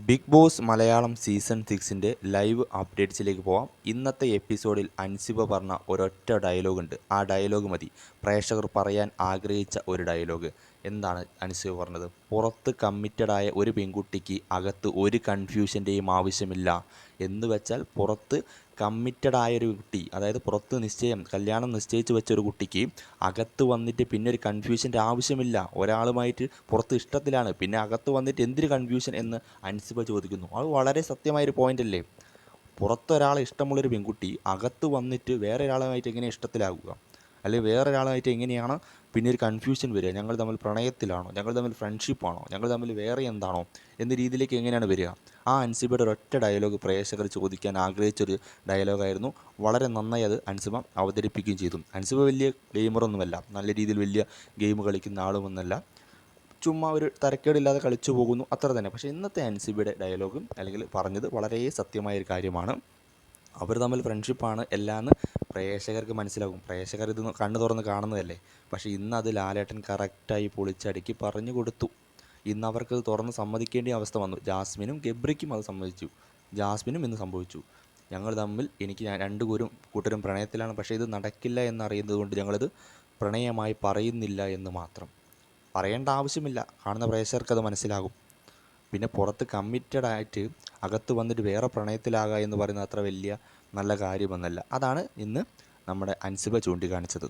Big Boss Malayalam season 6ൻ്റെ live അപ്ഡേറ്റ്സിലേക്ക് പോവാം. ഇന്നത്തെ എപ്പിസോഡിൽ അൻസിബ പറഞ്ഞ ഒരൊറ്റ ഡയലോഗുണ്ട്. ആ ഡയലോഗ് മതി. പ്രേക്ഷകർ പറയാൻ ആഗ്രഹിച്ച ഒരു ഡയലോഗ്. എന്താണ് അൻസിബ പറഞ്ഞത്? പുറത്ത് കമ്മിറ്റഡായ ഒരു പെൺകുട്ടിക്ക് അകത്ത് ഒരു കൺഫ്യൂഷൻ്റെയും ആവശ്യമില്ല എന്ന് വെച്ചാൽ, പുറത്ത് കമ്മിറ്റഡായൊരു കുട്ടി, അതായത് പുറത്ത് കല്യാണം നിശ്ചയിച്ച് വെച്ചൊരു കുട്ടിക്ക് അകത്ത് വന്നിട്ട് പിന്നെ ഒരു കൺഫ്യൂഷൻ്റെ ആവശ്യമില്ല. ഒരാളുമായിട്ട് പുറത്ത് ഇഷ്ടത്തിലാണ്, പിന്നെ അകത്ത് വന്നിട്ട് എന്തൊരു കൺഫ്യൂഷൻ എന്ന് അൻസിബ ചോദിക്കുന്നു. അത് വളരെ സത്യമായൊരു പോയിൻ്റ് അല്ലേ? പുറത്തൊരാളെ ഇഷ്ടമുള്ളൊരു പെൺകുട്ടി അകത്ത് വന്നിട്ട് വേറെ ഒരാളുമായിട്ട് എങ്ങനെ ഇഷ്ടത്തിലാകുക? അല്ലെങ്കിൽ വേറൊരാളുമായിട്ട് എങ്ങനെയാണ് പിന്നെ ഒരു കൺഫ്യൂഷൻ വരിക? ഞങ്ങൾ തമ്മിൽ പ്രണയത്തിലാണോ, ഞങ്ങൾ തമ്മിൽ ഫ്രണ്ട്ഷിപ്പാണോ, ഞങ്ങൾ തമ്മിൽ വേറെ എന്താണോ എന്ന രീതിയിലേക്ക് എങ്ങനെയാണ് വരിക? ആ അൻസിബയുടെ ഒരൊറ്റ ഡയലോഗ് പ്രേക്ഷകർ ചോദിക്കാൻ ആഗ്രഹിച്ചൊരു ഡയലോഗായിരുന്നു. വളരെ നന്നായി അത് അൻസിബ അവതരിപ്പിക്കുകയും ചെയ്തു. അൻസിബ വലിയ ഗെയിമറൊന്നുമല്ല, നല്ല രീതിയിൽ വലിയ ഗെയിം കളിക്കുന്ന ആളുമൊന്നുമല്ല. ചുമ്മാ ഒരു തരക്കേടില്ലാതെ കളിച്ചു പോകുന്നു, അത്ര തന്നെ. പക്ഷേ ഇന്നത്തെ അൻസിബയുടെ ഡയലോഗും അല്ലെങ്കിൽ പറഞ്ഞത് വളരെ സത്യമായൊരു കാര്യമാണ്. അവർ തമ്മിൽ ഫ്രണ്ട്ഷിപ്പാണ് എല്ലാമെന്ന് പ്രേക്ഷകർക്ക് മനസ്സിലാകും. പ്രേക്ഷകർ ഇത് കണ്ണു തുറന്ന് കാണുന്നതല്ലേ. പക്ഷേ ഇന്ന് അത് ലാലേട്ടൻ കറക്റ്റായി പൊളിച്ചടുക്കി പറഞ്ഞു കൊടുത്തു. ഇന്ന് അവർക്ക് തുറന്ന് സമ്മതിക്കേണ്ട അവസ്ഥ വന്നു. ജാസ്മിനും ഗബ്രിക്കും അത് സമ്മതിച്ചു. ജാസ്മിനും ഇന്ന് സംഭവിച്ചു. ഞങ്ങൾ തമ്മിൽ എനിക്ക് രണ്ട് കൂട്ടരും പ്രണയത്തിലാണ്, പക്ഷേ ഇത് നടക്കില്ല എന്നറിയുന്നത് കൊണ്ട് ഞങ്ങളിത് പ്രണയമായി പറയുന്നില്ല എന്ന് മാത്രം. പറയേണ്ട ആവശ്യമില്ല, കാണുന്ന പ്രേക്ഷകർക്കത് മനസ്സിലാകും. പിന്നെ പുറത്ത് കമ്മിറ്റഡായിട്ട് അകത്ത് വന്നിട്ട് വേറെ പ്രണയത്തിലാകുക എന്ന് പറയുന്നത് അത്ര വലിയ നല്ല കാര്യമൊന്നുമല്ല. അതാണ് ഇന്ന് നമ്മുടെ അൻസിബ ചൂണ്ടിക്കാണിച്ചത്.